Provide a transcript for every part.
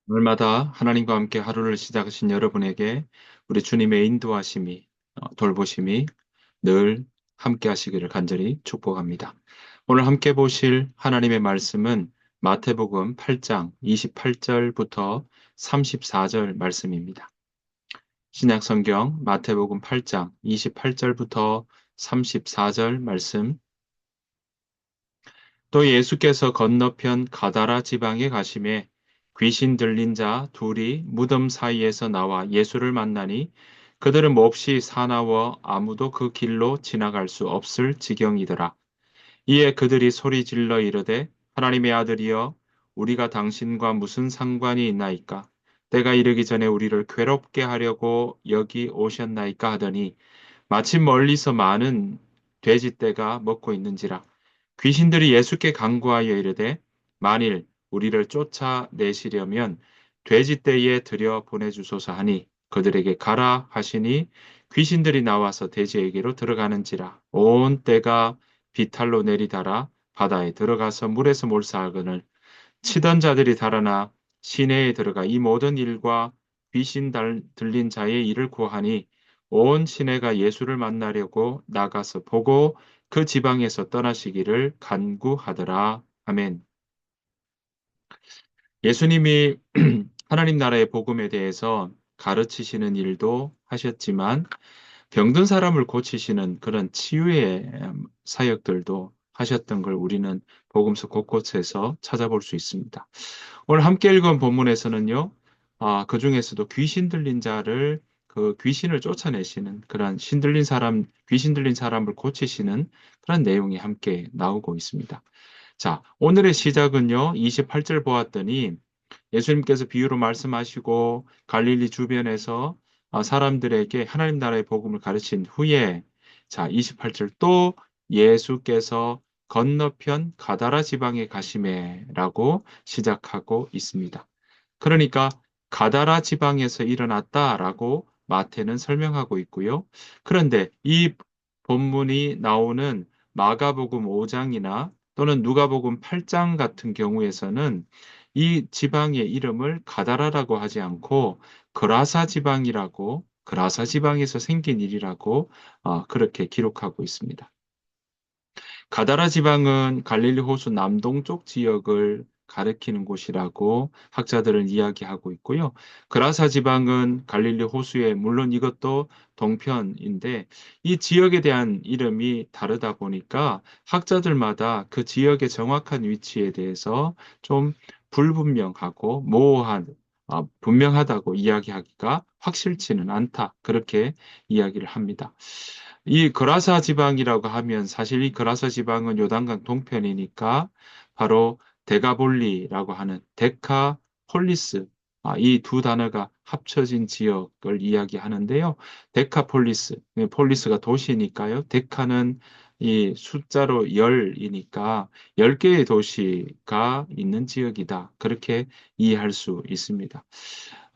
오늘마다 하나님과 함께 하루를 시작하신 여러분에게 우리 주님의 인도하심이, 돌보심이 늘 함께 하시기를 간절히 축복합니다. 오늘 함께 보실 하나님의 말씀은 마태복음 8장 28절부터 34절 말씀입니다. 신약 성경 마태복음 8장 28절부터 34절 말씀. 또 예수께서 건너편 가다라 지방에 가심에 귀신 들린 자 둘이 무덤 사이에서 나와 예수를 만나니 그들은 몹시 사나워 아무도 그 길로 지나갈 수 없을 지경이더라. 이에 그들이 소리 질러 이르되 하나님의 아들이여 우리가 당신과 무슨 상관이 있나이까? 때가 이르기 전에 우리를 괴롭게 하려고 여기 오셨나이까 하더니 마침 멀리서 많은 돼지떼가 먹고 있는지라. 귀신들이 예수께 간구하여 이르되 만일 우리를 쫓아내시려면 돼지떼에 들여 보내주소서 하니 그들에게 가라 하시니 귀신들이 나와서 돼지에게로 들어가는지라. 온 떼가 비탈로 내리달아 바다에 들어가서 물에서 몰사하거늘 치던 자들이 달아나 시내에 들어가 이 모든 일과 들린 자의 일을 구하니 온 시내가 예수를 만나려고 나가서 보고 그 지방에서 떠나시기를 간구하더라. 아멘. 예수님이 하나님 나라의 복음에 대해서 가르치시는 일도 하셨지만 병든 사람을 고치시는 그런 치유의 사역들도 하셨던 걸 우리는 복음서 곳곳에서 찾아볼 수 있습니다. 오늘 함께 읽은 본문에서는요, 그 중에서도 귀신 들린 자를 그 귀신을 쫓아내시는 그런 귀신 들린 사람을 고치시는 그런 내용이 함께 나오고 있습니다. 자, 오늘의 시작은요, 28절 보았더니 예수님께서 비유로 말씀하시고 갈릴리 주변에서 사람들에게 하나님 나라의 복음을 가르친 후에 자, 28절 또 예수께서 건너편 가다라 지방에 가시매라고 시작하고 있습니다. 그러니까 가다라 지방에서 일어났다라고 마태는 설명하고 있고요. 그런데 이 본문이 나오는 마가복음 5장이나 또는 누가복음 8장 같은 경우에서는 이 지방의 이름을 가다라라고 하지 않고 그라사 지방이라고 그라사 지방에서 생긴 일이라고 그렇게 기록하고 있습니다. 가다라 지방은 갈릴리 호수 남동쪽 지역을 가리키는 곳이라고 학자들은 이야기하고 있고요. 그라사 지방은 갈릴리 호수의 물론 이것도 동편인데 이 지역에 대한 이름이 다르다 보니까 학자들마다 그 지역의 정확한 위치에 대해서 좀 불분명하고 모호한 분명하다고 이야기하기가 확실치는 않다. 그렇게 이야기를 합니다. 이 그라사 지방이라고 하면 사실 이 그라사 지방은 요단강 동편이니까 바로 데가볼리라고 하는 데카폴리스 이 두 단어가 합쳐진 지역을 이야기하는데요. 데카폴리스, 폴리스가 도시니까요. 데카는 이 숫자로 열이니까 10개의 도시가 있는 지역이다. 그렇게 이해할 수 있습니다.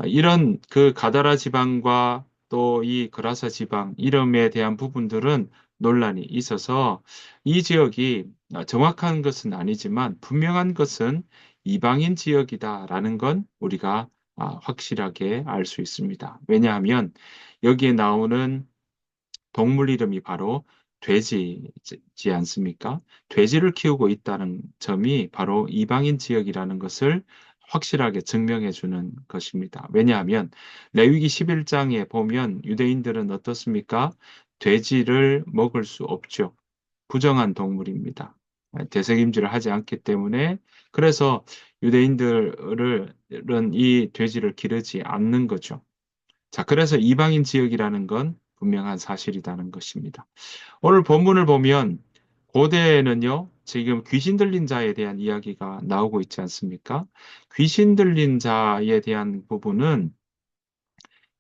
이런 그 가다라 지방과 또 이 그라사 지방 이름에 대한 부분들은 논란이 있어서 이 지역이 정확한 것은 아니지만 분명한 것은 이방인 지역이다라는 건 우리가 확실하게 알 수 있습니다. 왜냐하면 여기에 나오는 동물 이름이 바로 돼지지 않습니까? 돼지를 키우고 있다는 점이 바로 이방인 지역이라는 것을 확실하게 증명해 주는 것입니다. 왜냐하면 레위기 11장에 보면 유대인들은 어떻습니까? 돼지를 먹을 수 없죠. 부정한 동물입니다. 되새김질을 하지 않기 때문에 그래서 유대인들은 이 돼지를 기르지 않는 거죠. 자, 그래서 이방인 지역이라는 건 분명한 사실이라는 것입니다. 오늘 본문을 보면 고대에는요, 지금 귀신 들린 자에 대한 이야기가 나오고 있지 않습니까? 귀신 들린 자에 대한 부분은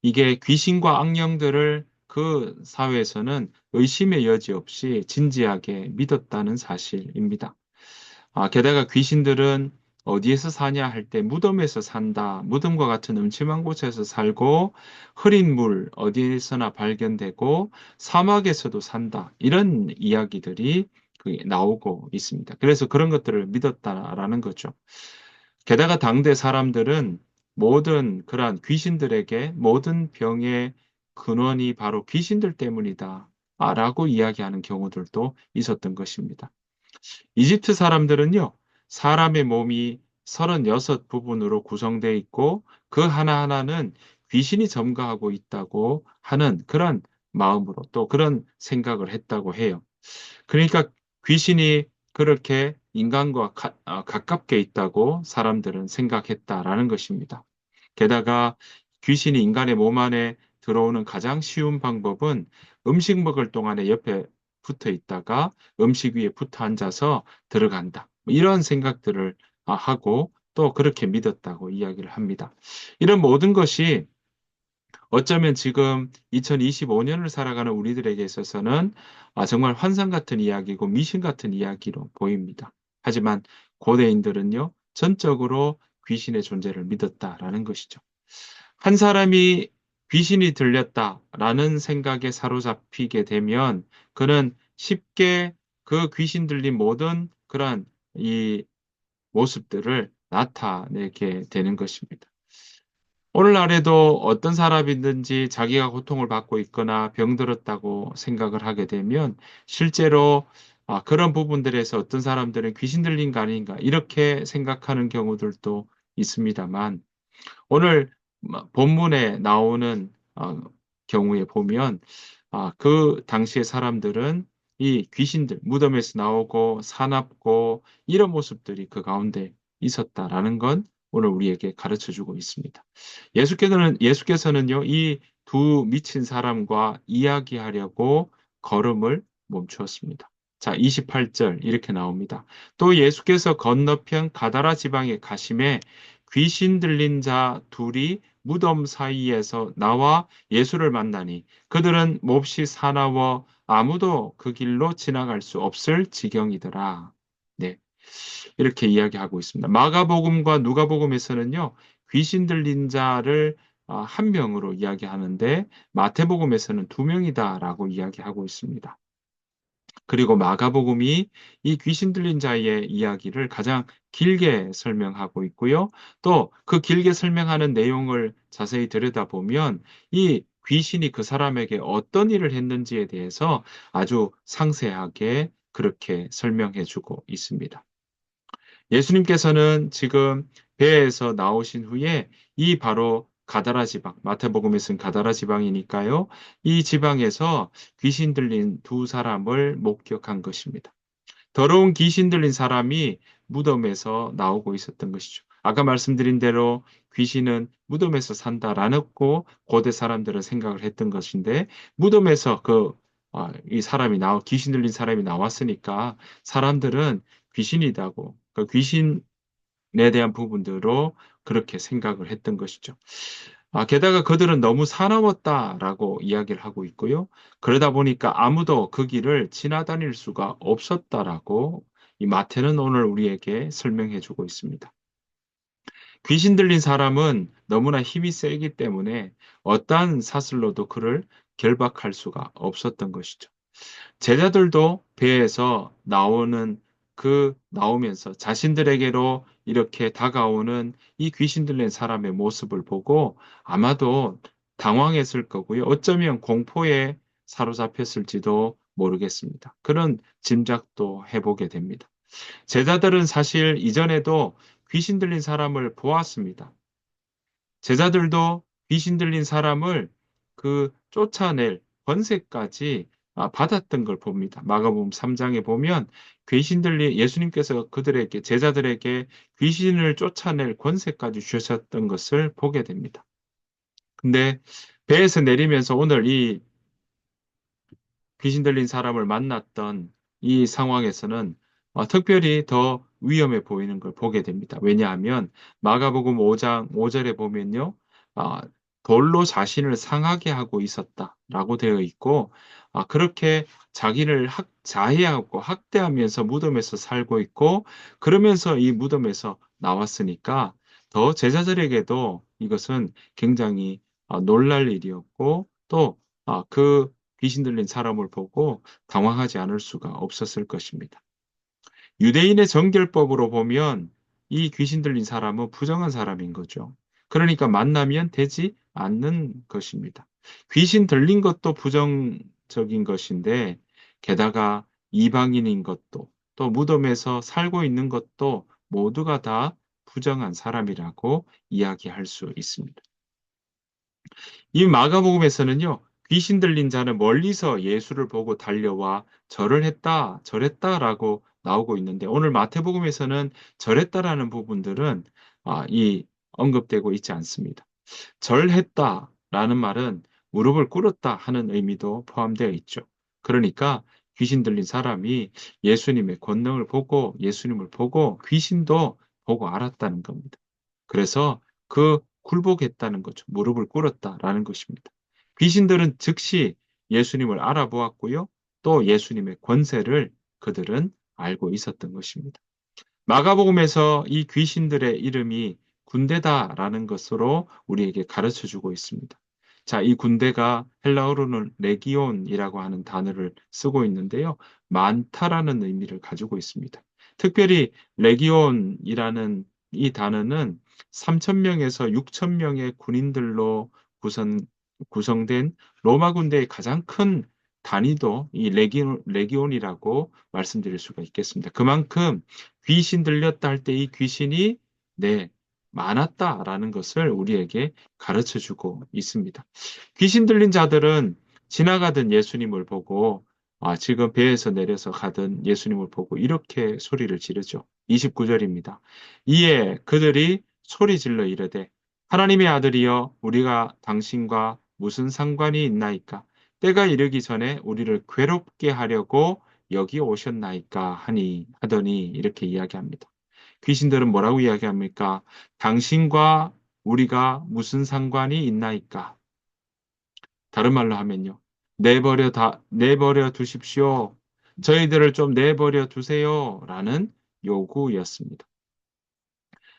이게 귀신과 악령들을 그 사회에서는 의심의 여지 없이 진지하게 믿었다는 사실입니다. 게다가 귀신들은 어디에서 사냐 할 때 무덤에서 산다. 무덤과 같은 음침한 곳에서 살고 흐린 물 어디에서나 발견되고 사막에서도 산다. 이런 이야기들이 나오고 있습니다. 그래서 그런 것들을 믿었다라는 거죠. 게다가 당대 사람들은 모든 그러한 귀신들에게 모든 병의 근원이 바로 귀신들 때문이다. 라고 이야기하는 경우들도 있었던 것입니다. 이집트 사람들은요, 사람의 몸이 36 부분으로 구성되어 있고 그 하나하나는 귀신이 점거하고 있다고 하는 그런 마음으로 또 그런 생각을 했다고 해요. 그러니까 귀신이 그렇게 인간과 가깝게 있다고 사람들은 생각했다라는 것입니다. 게다가 귀신이 인간의 몸 안에 들어오는 가장 쉬운 방법은 음식 먹을 동안에 옆에 붙어 있다가 음식 위에 붙어 앉아서 들어간다. 이런 생각들을 하고 또 그렇게 믿었다고 이야기를 합니다. 이런 모든 것이 어쩌면 지금 2025년을 살아가는 우리들에게 있어서는 정말 환상 같은 이야기고 미신 같은 이야기로 보입니다. 하지만 고대인들은요, 전적으로 귀신의 존재를 믿었다라는 것이죠. 한 사람이 귀신이 들렸다라는 생각에 사로잡히게 되면 그는 쉽게 그 귀신 들린 모든 그런 이 모습들을 나타내게 되는 것입니다. 오늘날에도 어떤 사람이든지 자기가 고통을 받고 있거나 병들었다고 생각을 하게 되면 실제로 그런 부분들에서 어떤 사람들은 귀신 들린 거 아닌가 이렇게 생각하는 경우들도 있습니다만 오늘 본문에 나오는 경우에 보면 그 당시의 사람들은 이 귀신들, 무덤에서 나오고 사납고 이런 모습들이 그 가운데 있었다라는 건 오늘 우리에게 가르쳐 주고 있습니다. 예수께서는요, 이 두 미친 사람과 이야기하려고 걸음을 멈추었습니다. 자, 28절 이렇게 나옵니다. 또 예수께서 건너편 가다라 지방에 가심에 귀신 들린 자 둘이 무덤 사이에서 나와 예수를 만나니 그들은 몹시 사나워 아무도 그 길로 지나갈 수 없을 지경이더라. 네. 이렇게 이야기하고 있습니다. 마가복음과 누가복음에서는요, 귀신 들린 자를 한 명으로 이야기하는데 마태복음에서는 두 명이다라고 이야기하고 있습니다. 그리고 마가복음이 이 귀신 들린 자의 이야기를 가장 길게 설명하고 있고요. 또 그 길게 설명하는 내용을 자세히 들여다보면 이 귀신이 그 사람에게 어떤 일을 했는지에 대해서 아주 상세하게 그렇게 설명해 주고 있습니다. 예수님께서는 지금 배에서 나오신 후에 이 바로 가다라 지방, 마태복음에서는 가다라 지방이니까요. 이 지방에서 귀신 들린 두 사람을 목격한 것입니다. 더러운 귀신 들린 사람이 무덤에서 나오고 있었던 것이죠. 아까 말씀드린 대로 귀신은 무덤에서 산다라고 고대 사람들은 생각을 했던 것인데 무덤에서 이 사람이 귀신 들린 사람이 나왔으니까 사람들은 귀신이다고 그 귀신에 대한 부분들로 그렇게 생각을 했던 것이죠. 게다가 그들은 너무 사나웠다라고 이야기를 하고 있고요. 그러다 보니까 아무도 그 길을 지나다닐 수가 없었다라고 이 마태는 오늘 우리에게 설명해 주고 있습니다. 귀신 들린 사람은 너무나 힘이 세기 때문에 어떠한 사슬로도 그를 결박할 수가 없었던 것이죠. 제자들도 배에서 나오면서 자신들에게로 이렇게 다가오는 이 귀신 들린 사람의 모습을 보고 아마도 당황했을 거고요. 어쩌면 공포에 사로잡혔을지도 모르겠습니다. 그런 짐작도 해보게 됩니다. 제자들은 사실 이전에도 귀신 들린 사람을 보았습니다. 제자들도 귀신 들린 사람을 쫓아낼 권세까지 받았던 걸 봅니다. 마가복음 3장에 보면 예수님께서 제자들에게 귀신을 쫓아낼 권세까지 주셨던 것을 보게 됩니다. 근데 배에서 내리면서 오늘 이 귀신 들린 사람을 만났던 이 상황에서는 특별히 더 위험해 보이는 걸 보게 됩니다. 왜냐하면 마가복음 5장 5절에 보면요. 아, 돌로 자신을 상하게 하고 있었다라고 되어 있고 그렇게 자기를 자해하고 학대하면서 무덤에서 살고 있고 그러면서 이 무덤에서 나왔으니까 더 제자들에게도 이것은 굉장히 놀랄 일이었고 또그 귀신 들린 사람을 보고 당황하지 않을 수가 없었을 것입니다. 유대인의 정결법으로 보면 이 귀신 들린 사람은 부정한 사람인 거죠. 그러니까 만나면 되지 않는 것입니다. 귀신 들린 것도 부정적인 것인데 게다가 이방인인 것도 또 무덤에서 살고 있는 것도 모두가 다 부정한 사람이라고 이야기할 수 있습니다. 이 마가복음에서는요, 귀신 들린 자는 멀리서 예수를 보고 달려와 절을 했다, 절했다라고 나오고 있는데 오늘 마태복음에서는 절했다라는 부분들은 이 언급되고 있지 않습니다. 절했다라는 말은 무릎을 꿇었다 하는 의미도 포함되어 있죠. 그러니까 귀신 들린 사람이 예수님의 권능을 보고 예수님을 보고 귀신도 보고 알았다는 겁니다. 그래서 굴복했다는 거죠. 무릎을 꿇었다라는 것입니다. 귀신들은 즉시 예수님을 알아보았고요. 또 예수님의 권세를 그들은 알고 있었던 것입니다. 마가복음에서 이 귀신들의 이름이 군대다라는 것으로 우리에게 가르쳐 주고 있습니다. 자, 이 군대가 헬라어로는 레기온이라고 하는 단어를 쓰고 있는데요. 많다라는 의미를 가지고 있습니다. 특별히 레기온이라는 이 단어는 3,000명에서 6,000명의 군인들로 구성된 로마 군대의 가장 큰 단위도 이 레기온이라고 말씀드릴 수가 있겠습니다. 그만큼 귀신 들렸다 할 때 이 귀신이 네, 많았다라는 것을 우리에게 가르쳐 주고 있습니다. 귀신 들린 자들은 지나가던 예수님을 보고 지금 배에서 내려서 가던 예수님을 보고 이렇게 소리를 지르죠. 29절입니다. 이에 그들이 소리 질러 이르되 하나님의 아들이여 우리가 당신과 무슨 상관이 있나이까? 때가 이르기 전에 우리를 괴롭게 하려고 여기 오셨나이까 하더니 이렇게 이야기합니다. 귀신들은 뭐라고 이야기합니까? 당신과 우리가 무슨 상관이 있나이까? 다른 말로 하면요. 내버려 두십시오. 저희들을 좀 내버려 두세요. 라는 요구였습니다.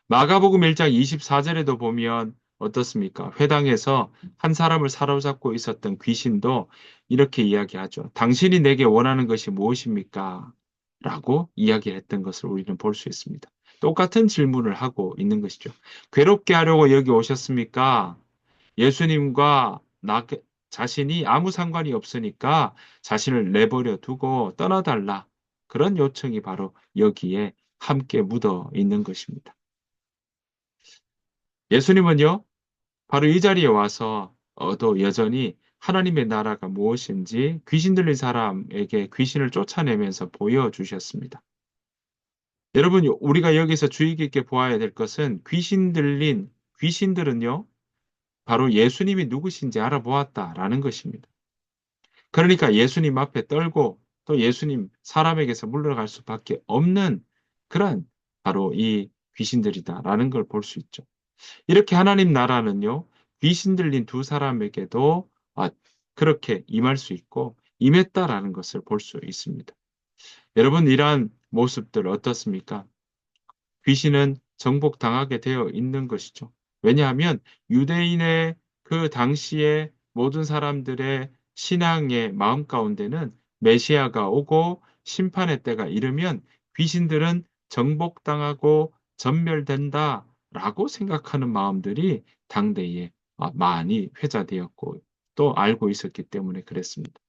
마가복음 1장 24절에도 보면 어떻습니까? 회당에서 한 사람을 사로잡고 있었던 귀신도 이렇게 이야기하죠. 당신이 내게 원하는 것이 무엇입니까? 라고 이야기했던 것을 우리는 볼 수 있습니다. 똑같은 질문을 하고 있는 것이죠. 괴롭게 하려고 여기 오셨습니까? 예수님과 나 자신이 아무 상관이 없으니까 자신을 내버려 두고 떠나달라. 그런 요청이 바로 여기에 함께 묻어 있는 것입니다. 예수님은요, 바로 이 자리에 와서 또 여전히 하나님의 나라가 무엇인지 귀신 들린 사람에게 귀신을 쫓아내면서 보여주셨습니다. 여러분, 우리가 여기서 주의 깊게 보아야 될 것은 귀신 들린 귀신들은요, 바로 예수님이 누구신지 알아보았다라는 것입니다. 그러니까 예수님 앞에 떨고 또 예수님 사람에게서 물러갈 수밖에 없는 그런 바로 이 귀신들이다라는 걸 볼 수 있죠. 이렇게 하나님 나라는요, 귀신 들린 두 사람에게도 그렇게 임할 수 있고 임했다라는 것을 볼 수 있습니다. 여러분, 이러한 모습들 어떻습니까? 귀신은 정복당하게 되어 있는 것이죠. 왜냐하면 유대인의 그 당시의 모든 사람들의 신앙의 마음 가운데는 메시아가 오고 심판의 때가 이르면 귀신들은 정복당하고 전멸된다라고 생각하는 마음들이 당대에 많이 회자되었고 또 알고 있었기 때문에 그랬습니다.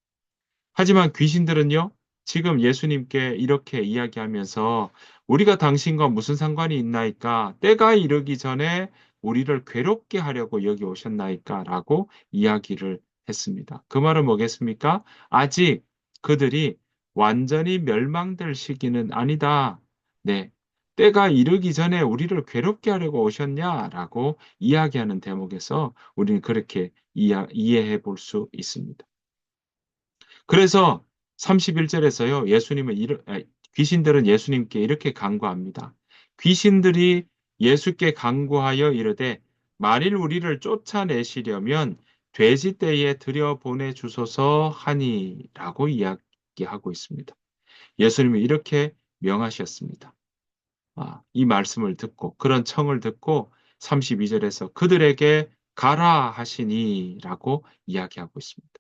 하지만 귀신들은요, 지금 예수님께 이렇게 이야기하면서 우리가 당신과 무슨 상관이 있나이까? 때가 이르기 전에 우리를 괴롭게 하려고 여기 오셨나이까? 라고 이야기를 했습니다. 그 말은 뭐겠습니까? 아직 그들이 완전히 멸망될 시기는 아니다. 네. 때가 이르기 전에 우리를 괴롭게 하려고 오셨냐라고 이야기하는 대목에서 우리는 그렇게 이해해 볼 수 있습니다. 그래서 31절에서요, 귀신들은 예수님께 이렇게 간구합니다. 귀신들이 예수께 간구하여 이르되, 만일 우리를 쫓아내시려면 돼지떼에 들여보내 주소서 하니라고 이야기하고 있습니다. 예수님이 이렇게 명하셨습니다. 이 말씀을 듣고, 그런 청을 듣고 32절에서 그들에게 가라 하시니라고 이야기하고 있습니다.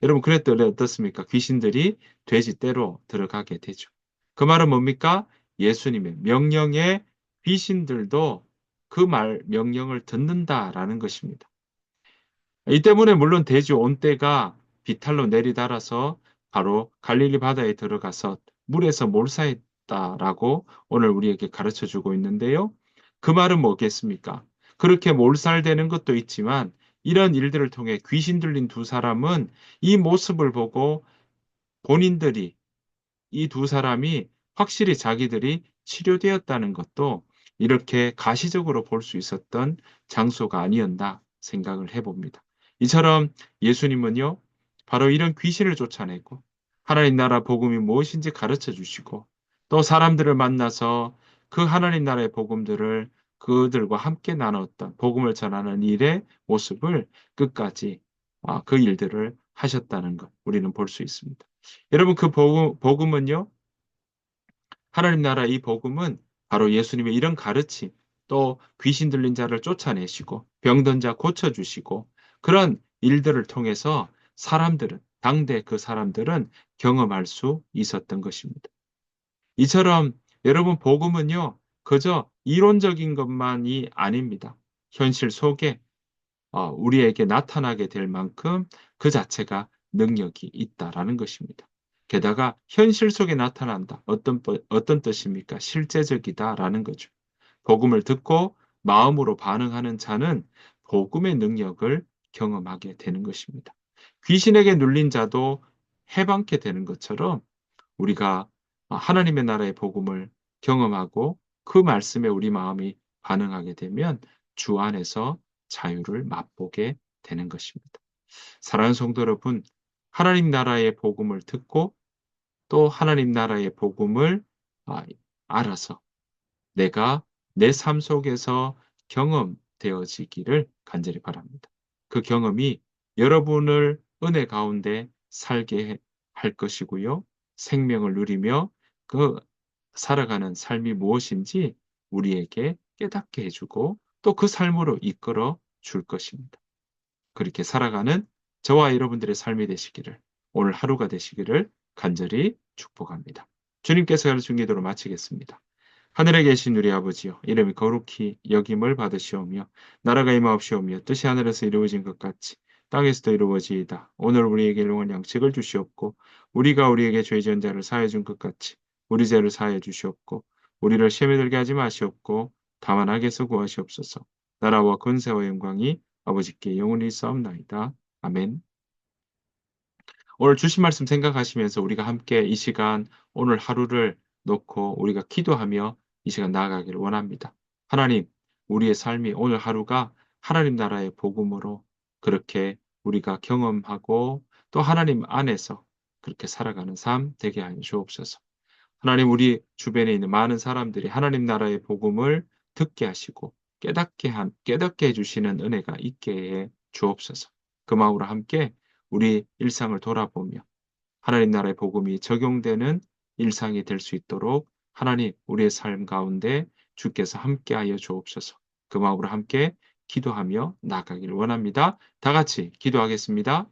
여러분, 그랬더니 어떻습니까? 귀신들이 돼지떼로 들어가게 되죠. 그 말은 뭡니까? 예수님의 명령에 귀신들도 그 명령을 듣는다라는 것입니다. 이 때문에 물론 돼지 온떼가 비탈로 내리달아서 바로 갈릴리 바다에 들어가서 물에서 몰살했다라고 오늘 우리에게 가르쳐 주고 있는데요. 그 말은 뭐겠습니까? 그렇게 몰살되는 것도 있지만 이런 일들을 통해 귀신 들린 두 사람은 이 모습을 보고 본인들이 이 두 사람이 확실히 자기들이 치료되었다는 것도 이렇게 가시적으로 볼 수 있었던 장소가 아니었나 생각을 해 봅니다. 이처럼 예수님은요, 바로 이런 귀신을 쫓아내고 하나님 나라 복음이 무엇인지 가르쳐 주시고 또 사람들을 만나서 그 하나님 나라의 복음들을 그들과 함께 나눴던 복음을 전하는 일의 모습을 끝까지 그 일들을 하셨다는 것 우리는 볼 수 있습니다. 여러분 그 복음은요. 하나님 나라 이 복음은 바로 예수님의 이런 가르침, 또 귀신 들린 자를 쫓아내시고 병든 자 고쳐 주시고 그런 일들을 통해서 사람들은 당대 그 사람들은 경험할 수 있었던 것입니다. 이처럼 여러분 복음은요. 그저 이론적인 것만이 아닙니다. 현실 속에 우리에게 나타나게 될 만큼 그 자체가 능력이 있다라는 것입니다. 게다가 현실 속에 나타난다. 어떤 뜻입니까? 실제적이다라는 거죠. 복음을 듣고 마음으로 반응하는 자는 복음의 능력을 경험하게 되는 것입니다. 귀신에게 눌린 자도 해방케 되는 것처럼 우리가 하나님의 나라의 복음을 경험하고 그 말씀에 우리 마음이 반응하게 되면 주 안에서 자유를 맛보게 되는 것입니다. 사랑하는 성도 여러분, 하나님 나라의 복음을 듣고 또 하나님 나라의 복음을 아 알아서 내가 내 삶 속에서 경험되어지기를 간절히 바랍니다. 그 경험이 여러분을 은혜 가운데 살게 할 것이고요. 생명을 누리며 그 살아가는 삶이 무엇인지 우리에게 깨닫게 해 주고 또 그 삶으로 이끌어 줄 것입니다. 그렇게 살아가는 저와 여러분들의 삶이 되시기를 오늘 하루가 되시기를 간절히 축복합니다. 주님께서 가르친 기도로 마치겠습니다. 하늘에 계신 우리 아버지여 이름이 거룩히 여김을 받으시오며 나라가 임하옵시오며 뜻이 하늘에서 이루어진 것 같이 땅에서도 이루어지이다. 오늘 우리에게 일용할 양식을 주시옵고 우리가 우리에게 죄 지은 자를 사하여 준 것 같이 우리 죄를 사하여 주시옵고 우리를 시험에 들게 하지 마시옵고 다만 악에서 구하시옵소서. 나라와 권세와 영광이 아버지께 영원히 있사옵나이다. 아멘. 오늘 주신 말씀 생각하시면서 우리가 함께 이 시간 오늘 하루를 놓고 우리가 기도하며 이 시간 나아가기를 원합니다. 하나님, 우리의 삶이 오늘 하루가 하나님 나라의 복음으로 그렇게 우리가 경험하고 또 하나님 안에서 그렇게 살아가는 삶 되게 하여 주옵소서. 하나님 우리 주변에 있는 많은 사람들이 하나님 나라의 복음을 듣게 하시고 깨닫게 해 주시는 은혜가 있게 해 주옵소서. 그 마음으로 함께 우리 일상을 돌아보며 하나님 나라의 복음이 적용되는 일상이 될 수 있도록 하나님 우리의 삶 가운데 주께서 함께하여 주옵소서. 그 마음으로 함께 기도하며 나아가기를 원합니다. 다 같이 기도하겠습니다.